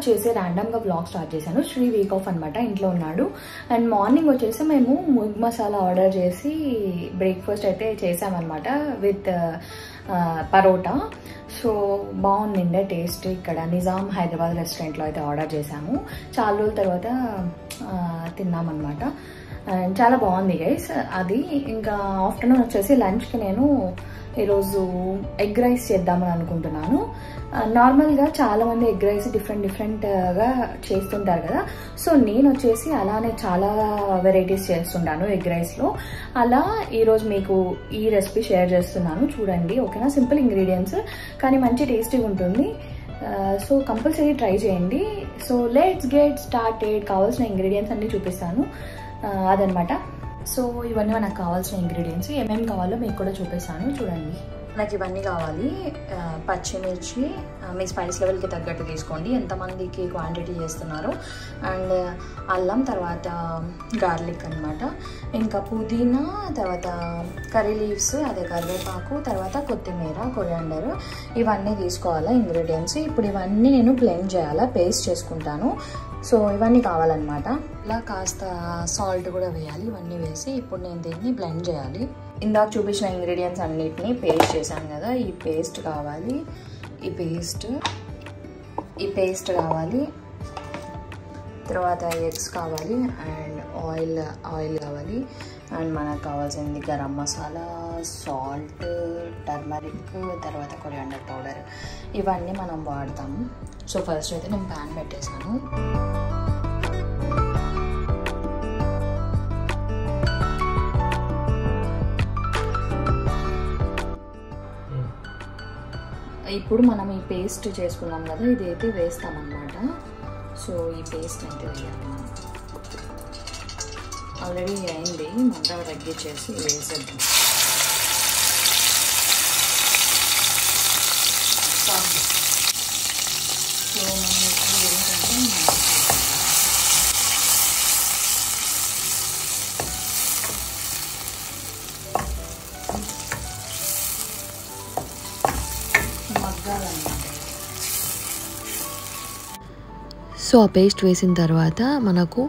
వచ్చేసి ర్యాండమ్గా vlog start చేశాను. శ్రీ వీక్ ఆఫ్ అనమాట, ఇంట్లో ఉన్నాడు. అండ్ మార్నింగ్ వచ్చేసి మేము ముగ్ మసాలా ఆర్డర్ చేసి బ్రేక్ఫాస్ట్ అయితే చేసామన్నమాట విత్ పరోటా. సో బాగుండిండే టేస్ట్. ఇక్కడ నిజాం హైదరాబాద్ రెస్టారెంట్లో అయితే ఆర్డర్ చేసాము. చాలా రోజుల తర్వాత తిన్నామన్నమాట. అండ్ చాలా బాగుంది గైస్ అది. ఇంకా ఆఫ్టర్నూన్ వచ్చేసి లంచ్కి నేను ఈరోజు ఎగ్ రైస్ చేద్దామని అనుకుంటున్నాను. నార్మల్గా చాలామంది ఎగ్ రైస్ డిఫరెంట్గా చేస్తుంటారు కదా. సో నేను వచ్చేసి అలానే చాలా వెరైటీస్ చేస్తుంటాను ఎగ్ రైస్లో. అలా ఈరోజు మీకు ఈ రెసిపీ షేర్ చేస్తున్నాను, చూడండి ఓకేనా. సింపుల్ ఇంగ్రీడియంట్స్ కానీ మంచి టేస్టీగా ఉంటుంది. సో కంపల్సరీ ట్రై చేయండి. So let's get started. కావాల్సిన ఇంగ్రీడియంట్స్ అన్నీ చూపిస్తాను అదనమాట. సో ఇవన్నీ మనకు కావాల్సిన ఇంగ్రీడియంట్స్. ఏమేమి కావాలో మీకు కూడా చూపిస్తాను, చూడండి. నాకు ఇవన్నీ కావాలి. పచ్చిమిర్చి మీ స్పైస్ లెవెల్కి తగ్గట్టు తీసుకోండి, ఎంతమందికి క్వాంటిటీ చేస్తున్నారు. అండ్ అల్లం, తర్వాత గార్లిక్ అనమాట. ఇంకా పుదీనా, తర్వాత కర్రీ లీవ్స్, అదే కరివేపాకు, తర్వాత కొత్తిమీర, కొరియాండర్, ఇవన్నీ తీసుకోవాలా ఇంగ్రీడియంట్స్. ఇప్పుడు ఇవన్నీ నేను బ్లెండ్ చేయాలా, పేస్ట్ చేసుకుంటాను. సో ఇవన్నీ కావాలన్నమాట. ఇలా కాస్త సాల్ట్ కూడా వేయాలి. ఇవన్నీ వేసి ఇప్పుడు నేను దీన్ని బ్లెండ్ చేయాలి. ఇందాక చూపించిన ఇంగ్రీడియంట్స్ అన్నిటినీ పేస్ట్ చేశాను కదా, ఈ పేస్ట్ కావాలి. ఈ పేస్ట్ కావాలి. తర్వాత ఎగ్స్ కావాలి. అండ్ ఆయిల్ కావాలి. అండ్ మనకు కావాల్సింది గరం మసాలా, సాల్ట్, టర్మరిక్, తర్వాత కొరియాండర్ పౌడర్, ఇవన్నీ మనం వాడతాము. సో ఫస్ట్ అయితే నేను ప్యాన్ పెట్టేశాను. ఇప్పుడు మనం ఈ పేస్ట్ చేసుకున్నాం కదా, ఇదైతే వేస్తామన్నమాట. సో ఈ పేస్ట్ అయితే వేయాలి. ఆల్రెడీ అయింది, మంట తగ్గించేసి వేసేద్దాం. సో మనం ఇప్పుడు ఏంటంటే సో ఆ పేస్ట్ వేసిన తర్వాత మనకు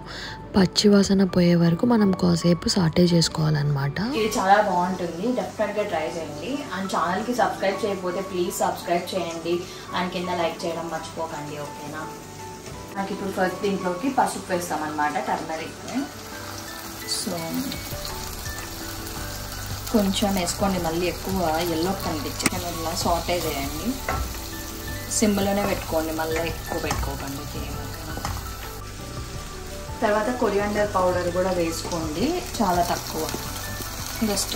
పచ్చి వాసన పోయే వరకు మనం కాసేపు సాటే చేసుకోవాలన్నమాట. ఇది చాలా బాగుంటుంది, డెఫినెట్గా ట్రై చేయండి. అండ్ ఛానల్కి సబ్స్క్రైబ్ చేయకపోతే ప్లీజ్ సబ్స్క్రైబ్ చేయండి. అండ్ కింద లైక్ చేయడం మర్చిపోకండి, ఓకేనా. నాకు ఇప్పుడు ఫస్ట్ దీంట్లోకి పసుపు వేస్తామన్నమాట, టర్మరిక్. సో కొంచెం వేసుకోండి, మళ్ళీ ఎక్కువ ఎల్లో కనిపించి ఇలా సాటే చేయండి. సిమ్లోనే పెట్టుకోండి, మళ్ళీ ఎక్కువ పెట్టుకోకండి. తర్వాత కొరియాండర్ పౌడర్ కూడా వేసుకోండి, చాలా తక్కువ, జస్ట్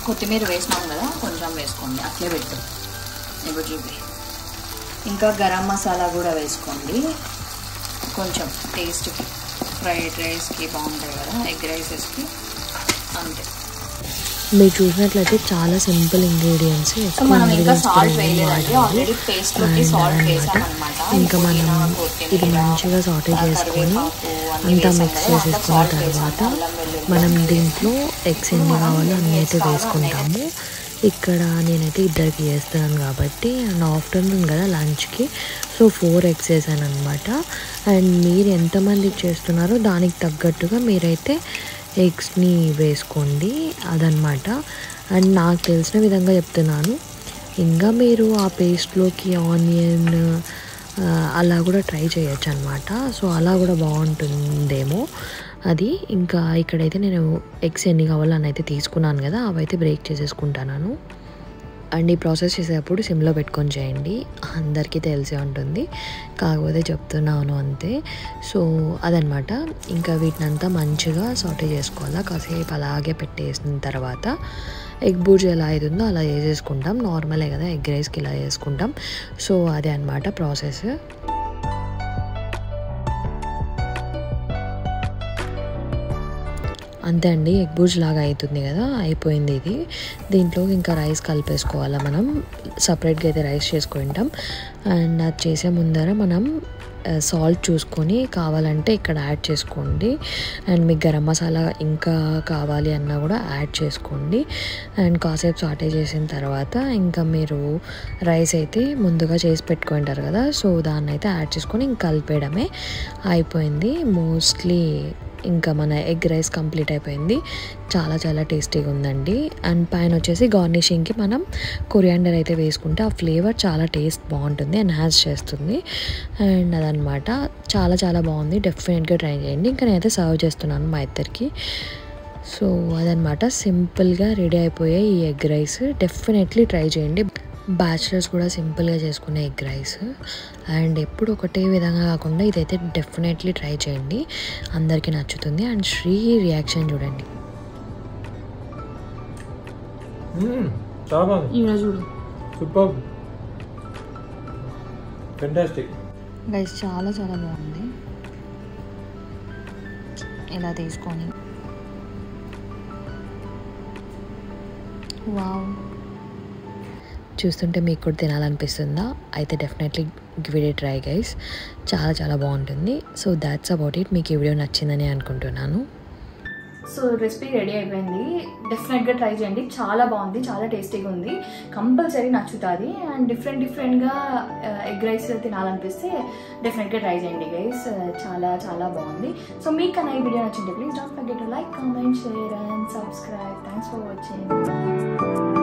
కొత్తిమీర వేసినాం కదా కొంచెం వేసుకోండి, అట్లే పెట్టు. ఇప్పుడు చూపి. ఇంకా గరం మసాలా కూడా వేసుకోండి కొంచెం టేస్ట్కి. ఫ్రైడ్ రైస్కి బాగుంటాయి కదా, ఎగ్ రైసెస్కి, అంతే. మీరు చూసినట్లయితే చాలా సింపుల్ ఇంగ్రీడియంట్స్. మనం ఇంకా సాల్ట్ వేయలేదండి, ఆల్రెడీ పేస్ట్లోకి సాల్ట్ వేసామన్నమాట. ఇంకా మనం ఇది మంచిగా సాటే చేసుకొని అంతా మిక్స్ చేసేసుకున్న తర్వాత మనం దీంట్లో ఎగ్స్ ఎన్ని కావాలో అన్నీ అయితే వేసుకుంటాము. ఇక్కడ నేనైతే ఇద్దరికి చేస్తున్నాను కాబట్టి, అండ్ ఆఫ్టర్నూన్ కదా లంచ్కి, సో 4 ఎగ్స్ వేసాను అనమాట. అండ్ మీరు ఎంతమందికి చేస్తున్నారో దానికి తగ్గట్టుగా మీరైతే ఎగ్స్ని వేసుకోండి, అదనమాట. అండ్ నాకు తెలిసిన విధంగా చెప్తున్నాను. ఇంకా మీరు ఆ పేస్ట్లోకి ఆనియన్ అలా కూడా ట్రై చేయొచ్చు అనమాట. సో అలా కూడా బాగుంటుందేమో అది. ఇంకా ఇక్కడైతే నేను ఎగ్స్ ఎన్ని కావాలో అని అయితే తీసుకున్నాను కదా, అవైతే బ్రేక్ చేసేసుకుంటాను. అండ్ ఈ ప్రాసెస్ చేసేటప్పుడు సిమ్లో పెట్టుకొని చేయండి, అందరికీ తెలిసే ఉంటుంది, కాకపోతే చెప్తున్నాను అంతే. సో అదనమాట. ఇంకా వీటినంతా మంచిగా సాటే చేసుకోవాలా. కాసేపు అలాగే పెట్టేసిన తర్వాత ఎగ్ బుర్జీ ఎలా అవుతుందో అలా చేసేసుకుంటాం. నార్మలే కదా, ఎగ్ రైస్కి ఇలా చేసుకుంటాం. సో అదే అనమాట ప్రాసెస్. అంతే అండి, ఎగ్ బుర్జ్ లాగా అవుతుంది కదా, అయిపోయింది ఇది. దీంట్లో ఇంకా రైస్ కలిపేసుకోవాలా మనం, సపరేట్గా అయితే రైస్ చేసుకుంటాం. అండ్ అది చేసే ముందర మనం సాల్ట్ చూసుకొని కావాలంటే ఇక్కడ యాడ్ చేసుకోండి. అండ్ మీకు గరం మసాలా ఇంకా కావాలి అన్నా కూడా యాడ్ చేసుకోండి. అండ్ కాసేపు సాటే చేసిన తర్వాత ఇంకా మీరు రైస్ అయితే ముందుగా చేసి పెట్టుకుంటారు కదా, సో దాన్ని అయితే యాడ్ చేసుకొని ఇంక కలిపేయడమే, అయిపోయింది. మోస్ట్లీ ఇంకా మన ఎగ్ రైస్ కంప్లీట్ అయిపోయింది. చాలా చాలా టేస్టీగా ఉందండి. అండ్ పైన వచ్చేసి గార్నిషింగ్కి మనం కొరియాండర్ అయితే వేసుకుంటే ఆ ఫ్లేవర్ చాలా టేస్ట్ బాగుంటుంది, ఎన్హాన్స్ చేస్తుంది. అండ్ అదనమాట, చాలా చాలా బాగుంది. డెఫినెట్గా ట్రై చేయండి. ఇంకా నేనైతే సర్వ్ చేస్తున్నాను మా ఇద్దరికి. సో అదనమాట, సింపుల్గా రెడీ అయిపోయే ఈ ఎగ్ రైస్. డెఫినెట్లీ ట్రై చేయండి. బ్యాచిలర్స్ కూడా సింపుల్గా చేసుకునే ఎగ్ రైస్. అండ్ ఎప్పుడు ఒకటే విధంగా కాకుండా ఇదైతే డెఫినెట్లీ ట్రై చేయండి, అందరికీ నచ్చుతుంది. అండ్ శ్రీ రియాక్షన్ చూడండి. చూడు, సూపర్, ఫెంటాస్టిక్ గైస్, చాలా చాలా బాగుంది. ఇలా తీసుకొని వావ్, చూస్తుంటే మీకు కూడా తినాలనిపిస్తుందా? అయితే definitely give it A try guys, చాలా చాలా బాగుంటుంది. So that's about it. మీకు ఈ వీడియో నచ్చిందని అనుకుంటున్నాను. సో రెసిపీ రెడీ అయిపోయింది. డెఫినెట్గా ట్రై చేయండి, చాలా బాగుంది, చాలా టేస్టీగా ఉంది, కంపల్సరీ నచ్చుతుంది. అండ్ డిఫరెంట్గా ఎగ్ రైస్ తినాలనిపిస్తే డెఫినెట్గా ట్రై చేయండి గైస్, చాలా చాలా బాగుంది. సో మీకు కన్నా ఈ వీడియో నచ్చింటే please don't forget to like, comment, share and subscribe. Thanks for watching.